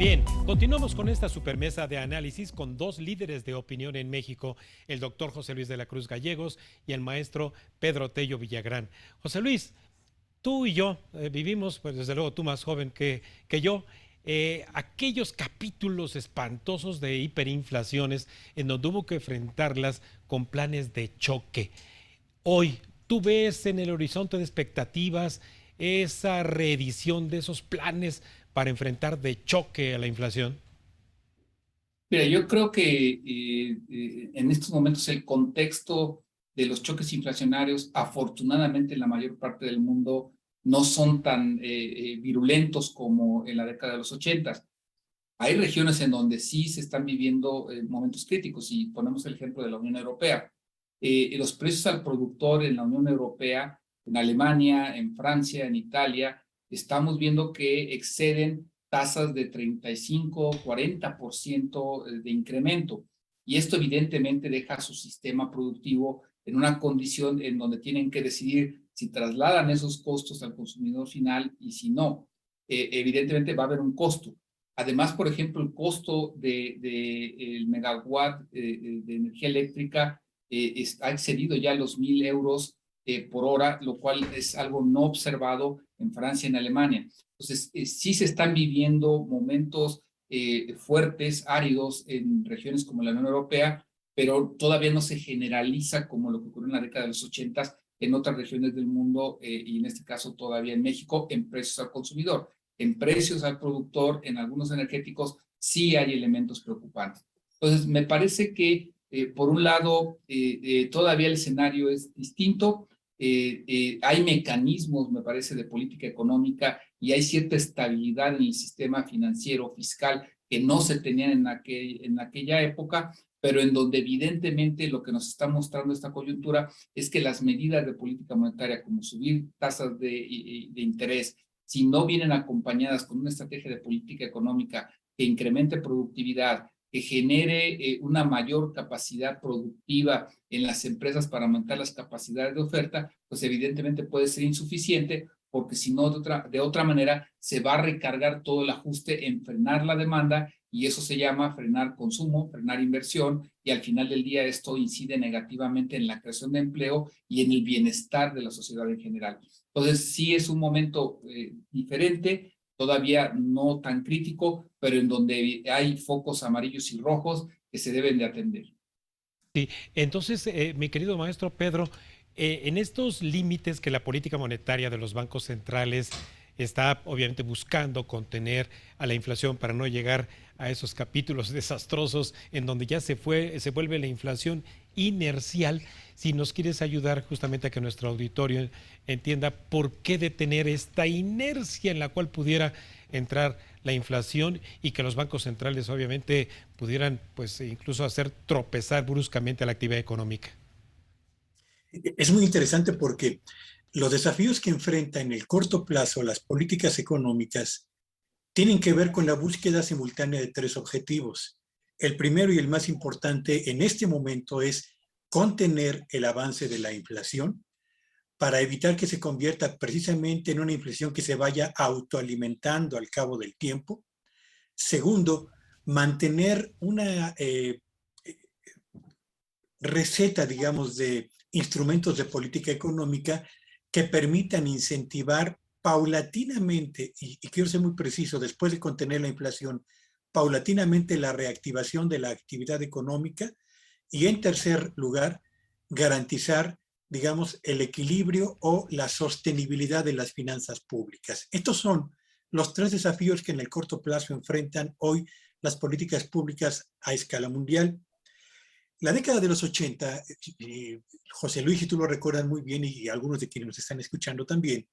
Bien, continuamos con esta supermesa de análisis con dos líderes de opinión en México, el doctor José Luis de la Cruz Gallegos y el maestro Pedro Tello Villagrán. José Luis, tú y yo vivimos, pues desde luego tú más joven que yo, aquellos capítulos espantosos de hiperinflaciones en donde hubo que enfrentarlas con planes de choque. Hoy, ¿tú ves en el horizonte de expectativas esa reedición de esos planes para enfrentar de choque a la inflación? Mira, yo creo que en estos momentos el contexto de los choques inflacionarios, afortunadamente en la mayor parte del mundo, no son tan virulentos como en la década de los 80. Hay regiones en donde sí se están viviendo momentos críticos, y ponemos el ejemplo de la Unión Europea. Los precios al productor en la Unión Europea, en Alemania, en Francia, en Italia, estamos viendo que exceden tasas de 35-40% de incremento. Y esto evidentemente deja a su sistema productivo en una condición en donde tienen que decidir si trasladan esos costos al consumidor final y si no. Evidentemente va a haber un costo. Además, por ejemplo, el costo el megawatt de energía eléctrica ha excedido ya los 1.000 euros por hora, lo cual es algo no observado en Francia y en Alemania. Entonces, sí se están viviendo momentos fuertes, áridos en regiones como la Unión Europea, pero todavía no se generaliza como lo que ocurrió en la década de los 80 en otras regiones del mundo, y en este caso todavía en México, en precios al consumidor. En precios al productor, en algunos energéticos, sí hay elementos preocupantes. Entonces, me parece que, por un lado, todavía el escenario es distinto. Hay mecanismos, me parece, de política económica y hay cierta estabilidad en el sistema financiero fiscal que no se tenían en aquella época, pero en donde evidentemente lo que nos está mostrando esta coyuntura es que las medidas de política monetaria, como subir tasas de interés, si no vienen acompañadas con una estrategia de política económica que incremente productividad, que genere una mayor capacidad productiva en las empresas para aumentar las capacidades de oferta, pues evidentemente puede ser insuficiente, porque si no, de otra manera, se va a recargar todo el ajuste en frenar la demanda, y eso se llama frenar consumo, frenar inversión, y al final del día esto incide negativamente en la creación de empleo y en el bienestar de la sociedad en general. Entonces, sí es un momento diferente, todavía no tan crítico, pero en donde hay focos amarillos y rojos que se deben de atender. Sí, entonces, mi querido maestro Pedro, en estos límites que la política monetaria de los bancos centrales está obviamente buscando contener a la inflación para no llegar a esos capítulos desastrosos en donde ya se vuelve la inflación inercial. Si nos quieres ayudar justamente a que nuestro auditorio entienda por qué detener esta inercia en la cual pudiera entrar la inflación y que los bancos centrales obviamente pudieran pues incluso hacer tropezar bruscamente a la actividad económica. Es muy interesante porque los desafíos que enfrenta en el corto plazo las políticas económicas tienen que ver con la búsqueda simultánea de tres objetivos. El primero y el más importante en este momento es contener el avance de la inflación para evitar que se convierta precisamente en una inflación que se vaya autoalimentando al cabo del tiempo. Segundo, mantener una receta, digamos, de instrumentos de política económica que permitan incentivar paulatinamente, y quiero ser muy preciso, después de contener la inflación, paulatinamente la reactivación de la actividad económica. Y en tercer lugar, garantizar, digamos, el equilibrio o la sostenibilidad de las finanzas públicas. Estos son los tres desafíos que en el corto plazo enfrentan hoy las políticas públicas a escala mundial. La década de los 80, José Luis, y tú lo recuerdas muy bien, y algunos de quienes nos están escuchando también,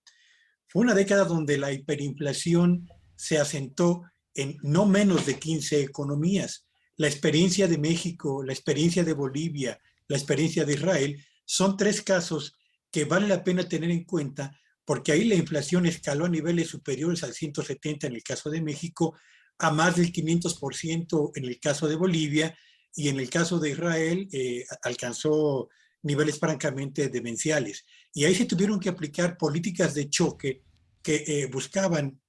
fue una década donde la hiperinflación se asentó en no menos de 15 economías. La experiencia de México, la experiencia de Bolivia, la experiencia de Israel, son tres casos que vale la pena tener en cuenta, porque ahí la inflación escaló a niveles superiores al 170 en el caso de México, a más del 500% en el caso de Bolivia, y en el caso de Israel alcanzó niveles francamente demenciales. Y ahí se tuvieron que aplicar políticas de choque que buscaban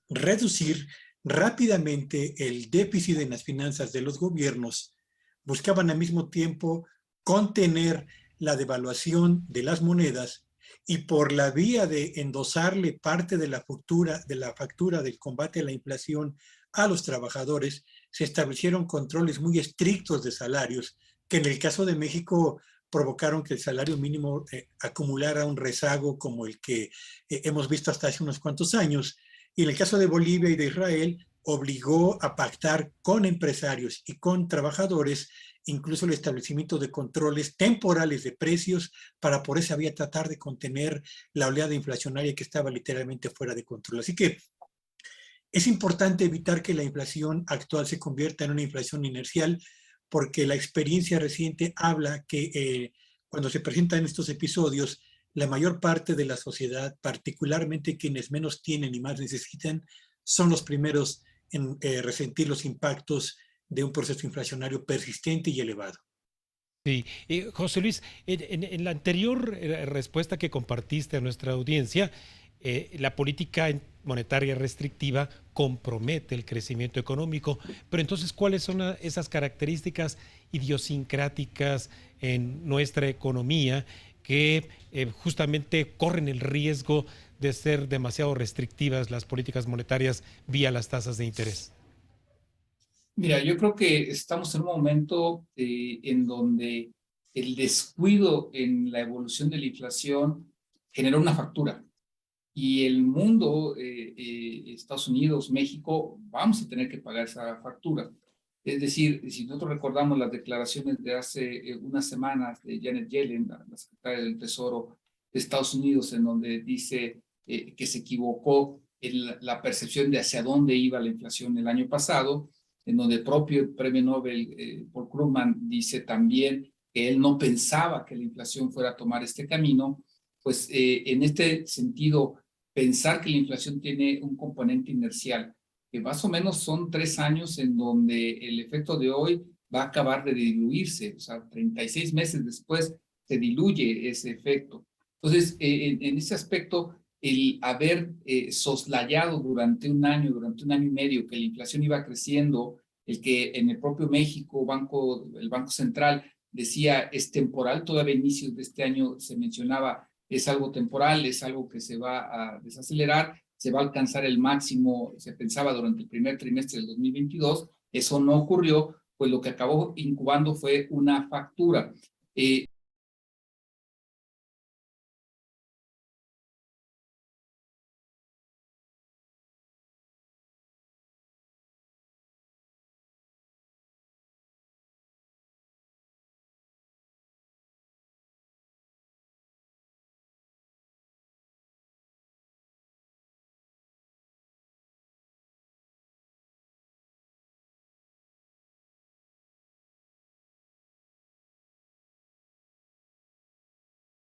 reducir, rápidamente el déficit en las finanzas de los gobiernos, buscaban al mismo tiempo contener la devaluación de las monedas y por la vía de endosarle parte de la factura del combate a la inflación a los trabajadores, se establecieron controles muy estrictos de salarios que en el caso de México provocaron que el salario mínimo acumulara un rezago como el que hemos visto hasta hace unos cuantos años. Y en el caso de Bolivia y de Israel, obligó a pactar con empresarios y con trabajadores incluso el establecimiento de controles temporales de precios para por esa vía tratar de contener la oleada inflacionaria que estaba literalmente fuera de control. Así que es importante evitar que la inflación actual se convierta en una inflación inercial, porque la experiencia reciente habla que cuando se presentan estos episodios, la mayor parte de la sociedad, particularmente quienes menos tienen y más necesitan, son los primeros en resentir los impactos de un proceso inflacionario persistente y elevado. Sí, José Luis, en la anterior respuesta que compartiste a nuestra audiencia, la política monetaria restrictiva compromete el crecimiento económico, pero entonces, ¿cuáles son esas características idiosincráticas en nuestra economía que justamente corren el riesgo de ser demasiado restrictivas las políticas monetarias vía las tasas de interés? Mira, yo creo que estamos en un momento en donde el descuido en la evolución de la inflación genera una factura. Y el mundo, Estados Unidos, México, vamos a tener que pagar esa factura. Es decir, si nosotros recordamos las declaraciones de hace unas semanas de Janet Yellen, la secretaria del Tesoro de Estados Unidos, en donde dice que se equivocó en la percepción de hacia dónde iba la inflación el año pasado, en donde el propio premio Nobel Paul Krugman dice también que él no pensaba que la inflación fuera a tomar este camino, pues en este sentido, pensar que la inflación tiene un componente inercial, que más o menos son 3 años en donde el efecto de hoy va a acabar de diluirse, o sea, 36 meses después se diluye ese efecto. Entonces, en ese aspecto, el haber soslayado durante un año y medio, que la inflación iba creciendo, el que en el propio México, el Banco Central decía es temporal, todavía a inicios de este año se mencionaba es algo temporal, es algo que se va a desacelerar, se va a alcanzar el máximo, se pensaba durante el primer trimestre del 2022, eso no ocurrió, pues lo que acabó incubando fue una factura.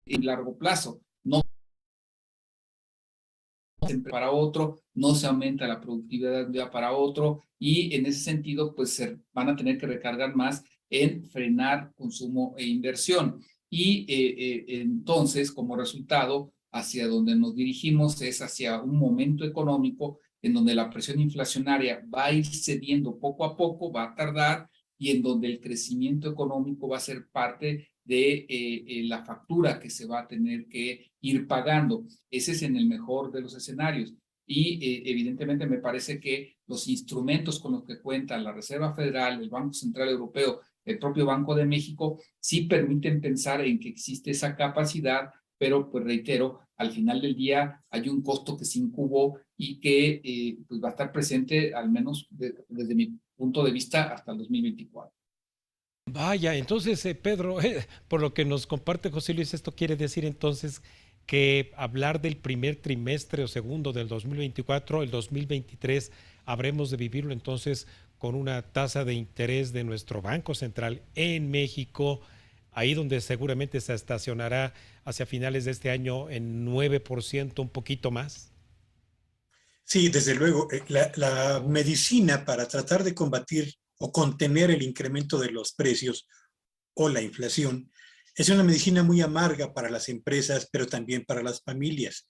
En largo plazo, no para otro, no se aumenta la productividad de un día para otro y en ese sentido pues se van a tener que recargar más en frenar consumo e inversión. Y entonces como resultado hacia donde nos dirigimos es hacia un momento económico en donde la presión inflacionaria va a ir cediendo poco a poco, va a tardar y en donde el crecimiento económico va a ser parte de la factura que se va a tener que ir pagando. Ese es en el mejor de los escenarios. Y evidentemente me parece que los instrumentos con los que cuenta la Reserva Federal, el Banco Central Europeo, el propio Banco de México, sí permiten pensar en que existe esa capacidad, pero pues reitero, al final del día hay un costo que se incubó y que pues va a estar presente al menos desde mi punto de vista hasta el 2024. Vaya, entonces, Pedro, por lo que nos comparte José Luis, esto quiere decir entonces que hablar del primer trimestre o segundo del 2024, el 2023, habremos de vivirlo entonces con una tasa de interés de nuestro Banco Central en México, ahí donde seguramente se estacionará hacia finales de este año en 9%, un poquito más. Sí, desde luego, la medicina para tratar de combatir o contener el incremento de los precios o la inflación es una medicina muy amarga para las empresas, pero también para las familias.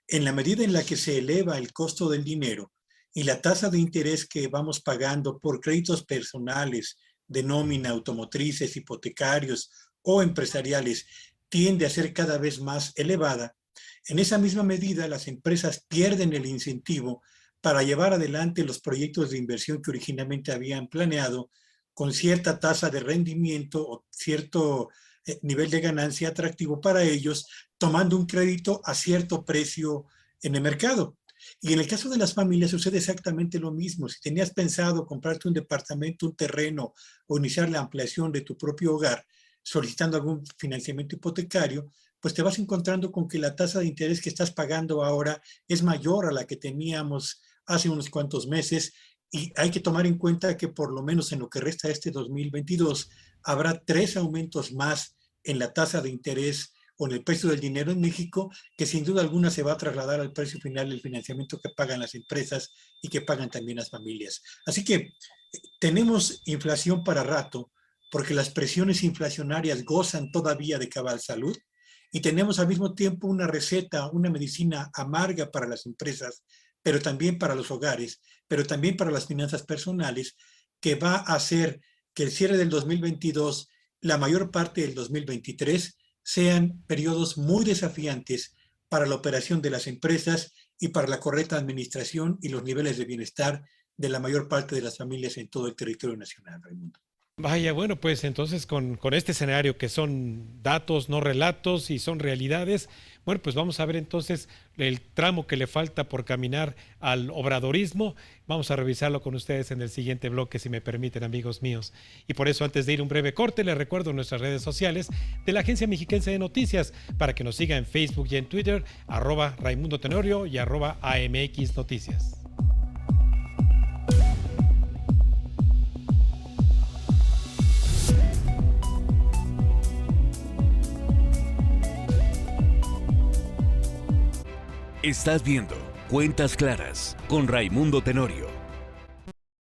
En la medida en la que se eleva el costo del dinero, y la tasa de interés que vamos pagando por créditos personales de nómina, automotrices, hipotecarios o empresariales tiende a ser cada vez más elevada, en esa misma medida las empresas pierden el incentivo para llevar adelante los proyectos de inversión que originalmente habían planeado con cierta tasa de rendimiento o cierto nivel de ganancia atractivo para ellos, tomando un crédito a cierto precio en el mercado. Y en el caso de las familias sucede exactamente lo mismo. Si tenías pensado comprarte un departamento, un terreno o iniciar la ampliación de tu propio hogar solicitando algún financiamiento hipotecario, pues te vas encontrando con que la tasa de interés que estás pagando ahora es mayor a la que teníamos hace unos cuantos meses, y hay que tomar en cuenta que por lo menos en lo que resta de este 2022 habrá 3 aumentos más en la tasa de interés o en el precio del dinero en México, que sin duda alguna se va a trasladar al precio final del financiamiento que pagan las empresas y que pagan también las familias. Así que tenemos inflación para rato, porque las presiones inflacionarias gozan todavía de cabal salud, y tenemos al mismo tiempo una receta, una medicina amarga para las empresas, pero también para los hogares, pero también para las finanzas personales, que va a hacer que el cierre del 2022, la mayor parte del 2023, sean periodos muy desafiantes para la operación de las empresas y para la correcta administración y los niveles de bienestar de la mayor parte de las familias en todo el territorio nacional, Raimundo. Vaya, bueno, pues entonces con este escenario que son datos, no relatos y son realidades, bueno, pues vamos a ver entonces el tramo que le falta por caminar al obradorismo. Vamos a revisarlo con ustedes en el siguiente bloque, si me permiten, amigos míos. Y por eso, antes de ir a un breve corte, les recuerdo nuestras redes sociales de la Agencia Mexiquense de Noticias para que nos siga en Facebook y en Twitter, @Raimundo Tenorio y @AMX Noticias. Estás viendo Cuentas Claras con Raimundo Tenorio.